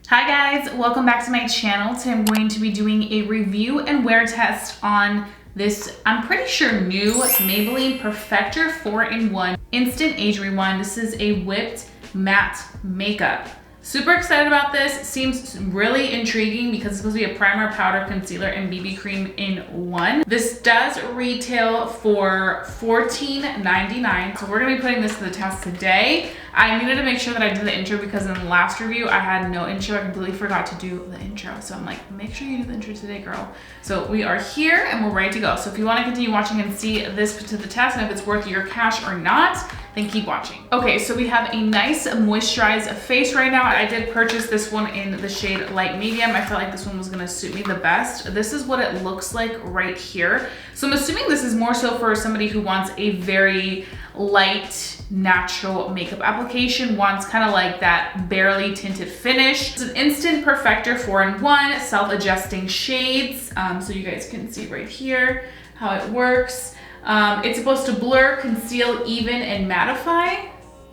Hi guys, welcome back to my channel. Today I'm going to be doing a review and wear test on this, I'm pretty sure, new Maybelline Perfector 4-in-1 Instant Age Rewind. This is a whipped matte makeup. Super excited about this. Seems really intriguing because it's supposed to be a primer, powder, concealer, and BB cream in one. This does retail for $14.99. So we're gonna be putting this to the test today. I needed to make sure that I did the intro because in the last review I had no intro. I completely forgot to do the intro. So I'm like, make sure you do the intro today, girl. So we are here and we're ready to go. So if you want to continue watching and see this to the test and if it's worth your cash or not, then keep watching. Okay, so we have a nice moisturized face right now. I did purchase this one in the shade light medium. I felt like this one was gonna suit me the best. This is what it looks like right here. So I'm assuming this is more so for somebody who wants a very light, natural makeup application, wants kind of like that barely tinted finish. It's an Instant Perfector 4-in-1 self-adjusting shades. So you guys can see right here how it works. It's supposed to blur, conceal, even, and mattify,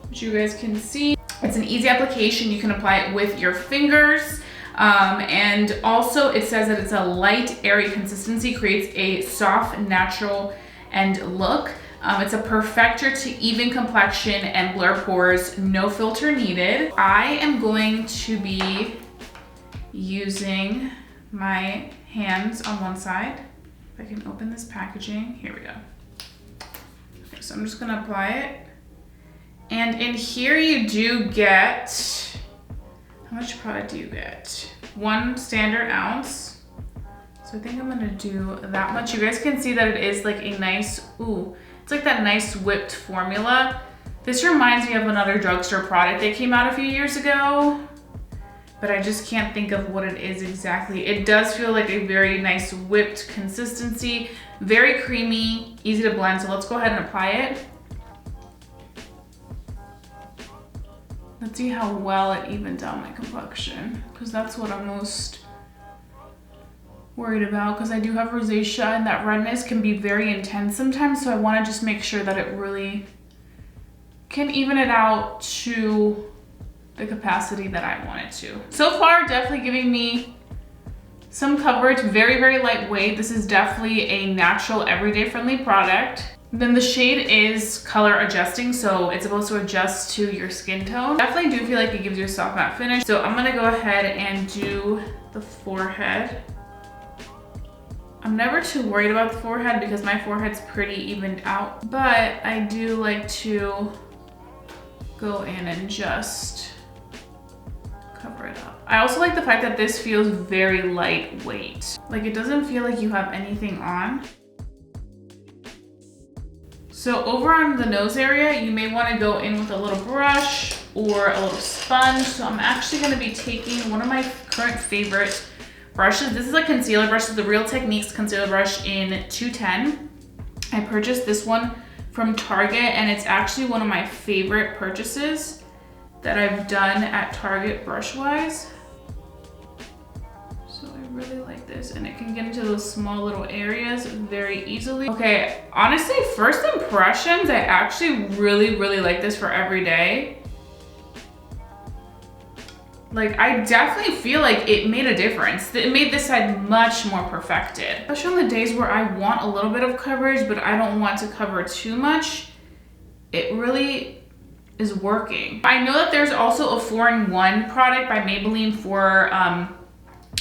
which you guys can see. It's an easy application. You can apply it with your fingers. And also it says that it's a light, airy consistency, creates a soft, natural end look. It's a perfector to even complexion and blur pores, no filter needed. I am going to be using my hands on one side. If I can open this packaging, here we go. Okay, so I'm just gonna apply it. And in here you do get, how much product do you get? 1 standard ounce. So I think I'm gonna do that much. You guys can see that it is like a nice, ooh, it's like that nice whipped formula. This reminds me of another drugstore product that came out a few years ago, but I just can't think of what it is exactly. It does feel like a very nice whipped consistency, very creamy, easy to blend. So let's go ahead and apply it. Let's see how well it evens out my complexion, because that's what I'm most worried about, because I do have rosacea and that redness can be very intense sometimes. So I want to just make sure that it really can even it out to the capacity that I want it to. So far, definitely giving me some coverage, very, very lightweight. This is definitely a natural, everyday friendly product. Then the shade is color adjusting, so it's supposed to adjust to your skin tone. Definitely do feel like it gives you a soft matte finish. So I'm gonna go ahead and do the forehead. I'm never too worried about the forehead because my forehead's pretty evened out, but I do like to go in and just cover it up. I also like the fact that this feels very lightweight. Like, it doesn't feel like you have anything on. So over on the nose area, you may want to go in with a little brush or a little sponge. So I'm actually going to be taking one of my current favorite brushes. This is a concealer brush. This is the Real Techniques concealer brush in 210. I purchased this one from Target and it's actually one of my favorite purchases that I've done at Target brush-wise. So I really like this, and it can get into those small little areas very easily. Okay, honestly, first impressions, I actually really, really like this for every day. Like, I definitely feel like it made a difference. It made this side much more perfected. Especially on the days where I want a little bit of coverage, but I don't want to cover too much. It really is working. I know that there's also a 4-in-1 product by Maybelline for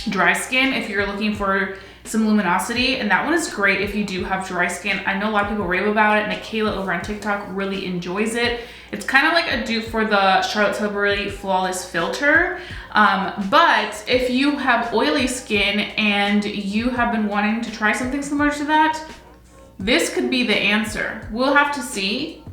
dry skin if you're looking for some luminosity, and that one is great if you do have dry skin. I know a lot of people rave about it, and Kayla over on TikTok really enjoys it. It's kind of like a dupe for the Charlotte Tilbury Flawless Filter. But if you have oily skin and you have been wanting to try something similar to that, this could be the answer. We'll have to see,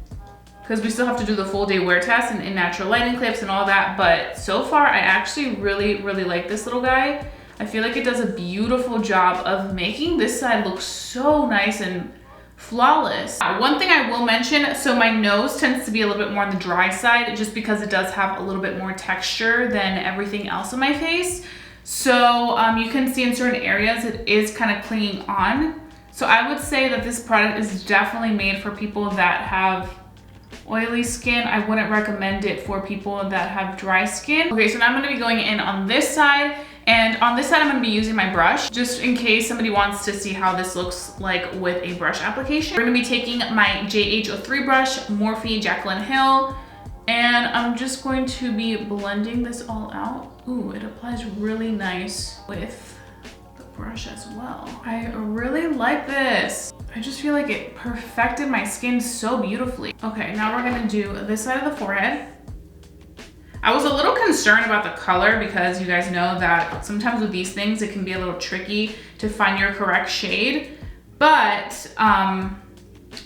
because we still have to do the full day wear test and natural lighting clips and all that. But so far, I actually really, really like this little guy. I feel like it does a beautiful job of making this side look so nice and flawless. One thing I will mention, so my nose tends to be a little bit more on the dry side just because it does have a little bit more texture than everything else on my face. So you can see in certain areas it is kind of clinging on. So I would say that this product is definitely made for people that have oily skin, I wouldn't recommend it for people that have dry skin. Okay, so now I'm gonna be going in on this side, and on this side I'm gonna be using my brush, just in case somebody wants to see how this looks like with a brush application. We're gonna be taking my JH03 brush, Morphe Jaclyn Hill, and I'm just going to be blending this all out. Ooh, it applies really nice with the brush as well. I really like this. I just feel like it perfected my skin so beautifully. Okay, now we're gonna do this side of the forehead. I was a little concerned about the color because you guys know that sometimes with these things, it can be a little tricky to find your correct shade, but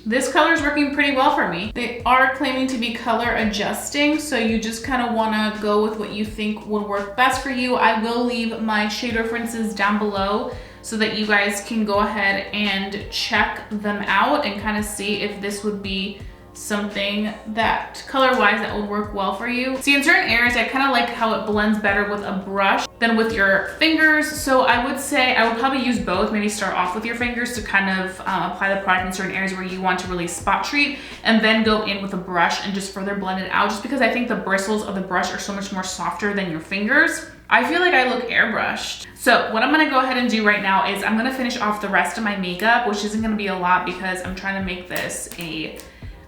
this color is working pretty well for me. They are claiming to be color adjusting, so you just kind of want to go with what you think would work best for you. I will leave my shade references down below so that you guys can go ahead and check them out and kind of see if this would be something that color-wise that would work well for you. See, in certain areas, I kind of like how it blends better with a brush than with your fingers. So I would say I would probably use both. Maybe start off with your fingers to kind of apply the product in certain areas where you want to really spot treat, and then go in with a brush and just further blend it out, just because I think the bristles of the brush are so much more softer than your fingers. I feel like I look airbrushed. So what I'm gonna go ahead and do right now is I'm gonna finish off the rest of my makeup, which isn't gonna be a lot because I'm trying to make this a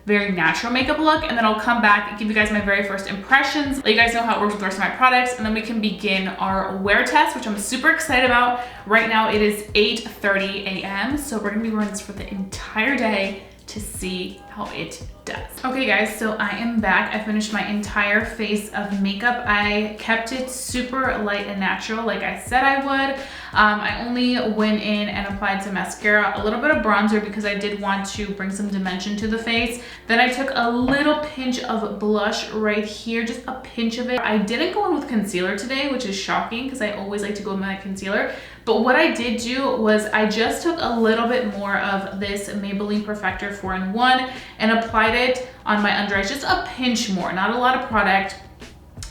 very natural makeup look, and then I'll come back and give you guys my very first impressions, let you guys know how it works with the rest of my products, and then we can begin our wear test, which I'm super excited about. Right now it is 8:30 a.m. so we're gonna be wearing this for the entire day to see how it does. Okay guys, so I am back. I finished my entire face of makeup. I kept it super light and natural like I said I would. I only went in and applied some mascara, a little bit of bronzer because I did want to bring some dimension to the face. Then I took a little pinch of blush right here, just a pinch of it. I didn't go in with concealer today, which is shocking because I always like to go in with my concealer. But what I did do was I just took a little bit more of this Maybelline Perfector 4-in-1 and applied it on my under eyes, just a pinch more, not a lot of product,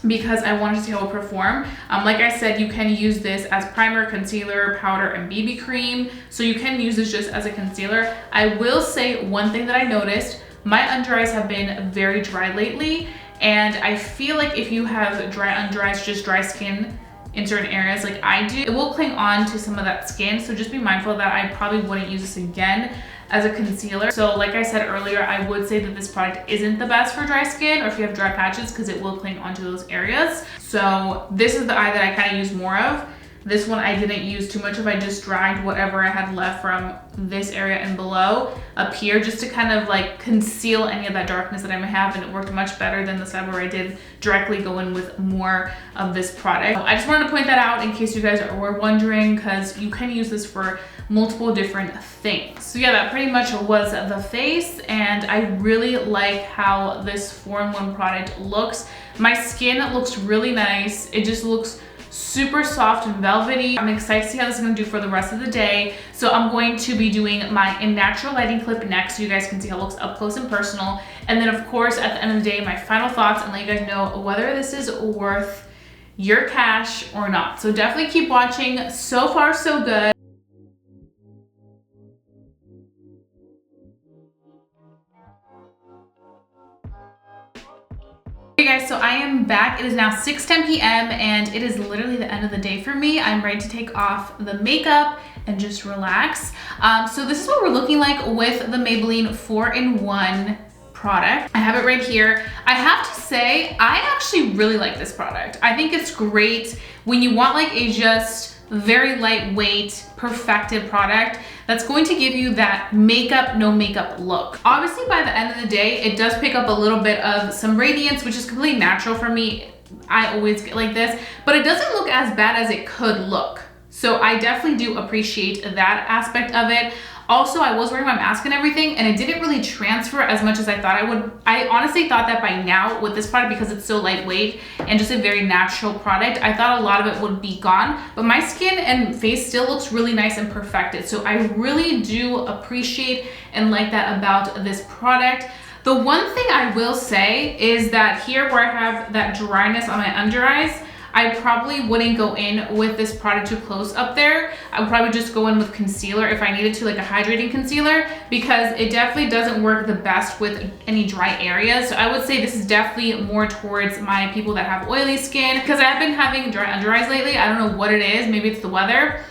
because I wanted to see how it would perform. Like I said, you can use this as primer, concealer, powder, and BB cream. So you can use this just as a concealer. I will say one thing that I noticed, my under eyes have been very dry lately. And I feel like if you have dry under eyes, just dry skin in certain areas like I do, it will cling on to some of that skin. So just be mindful that I probably wouldn't use this again as a concealer. So like I said earlier, I would say that this product isn't the best for dry skin or if you have dry patches, because it will cling onto those areas. So this is the eye that I kind of use more of. This one I didn't use too much of. I just dragged whatever I had left from this area and below up here just to kind of like conceal any of that darkness that I may have, and it worked much better than the side where I did directly go in with more of this product. I just wanted to point that out in case you guys were wondering, because you can use this for multiple different things. So yeah, that pretty much was the face, and I really like how this 4-in-1 product looks. My skin looks really nice. It just looks super soft and velvety. I'm excited to see how this is going to do for the rest of the day. So I'm going to be doing my In Natural lighting clip next so you guys can see how it looks up close and personal. And then of course at the end of the day, my final thoughts, and let you guys know whether this is worth your cash or not. So definitely keep watching. So far so good. Hey guys, so I am back. It is now 6:10 p.m. and it is literally the end of the day for me. I'm ready to take off the makeup and just relax. So this is what we're looking like with the Maybelline 4-in-1 product. I have it right here. I have to say, I actually really like this product. I think it's great when you want like a just very lightweight, perfected product that's going to give you that makeup, no makeup look. Obviously, by the end of the day, it does pick up a little bit of some radiance, which is completely natural for me. I always get like this, but it doesn't look as bad as it could look. So I definitely do appreciate that aspect of it. Also, I was wearing my mask and everything, and it didn't really transfer as much as I thought I would. I honestly thought that by now with this product, because it's so lightweight and just a very natural product, I thought a lot of it would be gone, but my skin and face still looks really nice and perfected. So I really do appreciate and like that about this product. The one thing I will say is that here where I have that dryness on my under eyes, I probably wouldn't go in with this product too close up there. I would probably just go in with concealer if I needed to, like a hydrating concealer, because it definitely doesn't work the best with any dry areas. So I would say this is definitely more towards my people that have oily skin, because I've been having dry under eyes lately. I don't know what it is, maybe it's the weather.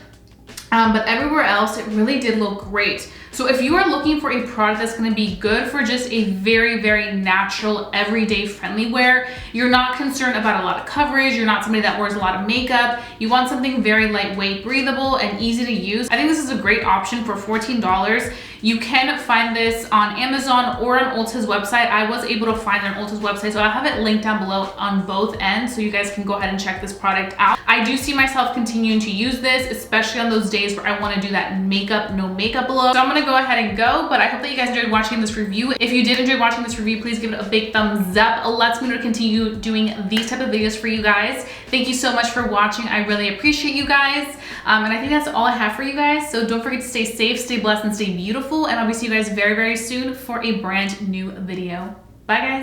But everywhere else, it really did look great. So if you are looking for a product that's gonna be good for just a very, very natural, everyday friendly wear, you're not concerned about a lot of coverage, you're not somebody that wears a lot of makeup, you want something very lightweight, breathable, and easy to use, I think this is a great option for $14. You can find this on Amazon or on Ulta's website. I was able to find it on Ulta's website, so I'll have it linked down below on both ends, so you guys can go ahead and check this product out. I do see myself continuing to use this, especially on those days where I wanna do that makeup, no makeup look. So I'm gonna go ahead and go, but I hope that you guys enjoyed watching this review. If you did enjoy watching this review, please give it a big thumbs up. It lets me know to continue doing these type of videos for you guys. Thank you so much for watching. I really appreciate you guys. And I think that's all I have for you guys. So don't forget to stay safe, stay blessed, and stay beautiful. And I'll be seeing you guys very, very soon for a brand new video. Bye guys.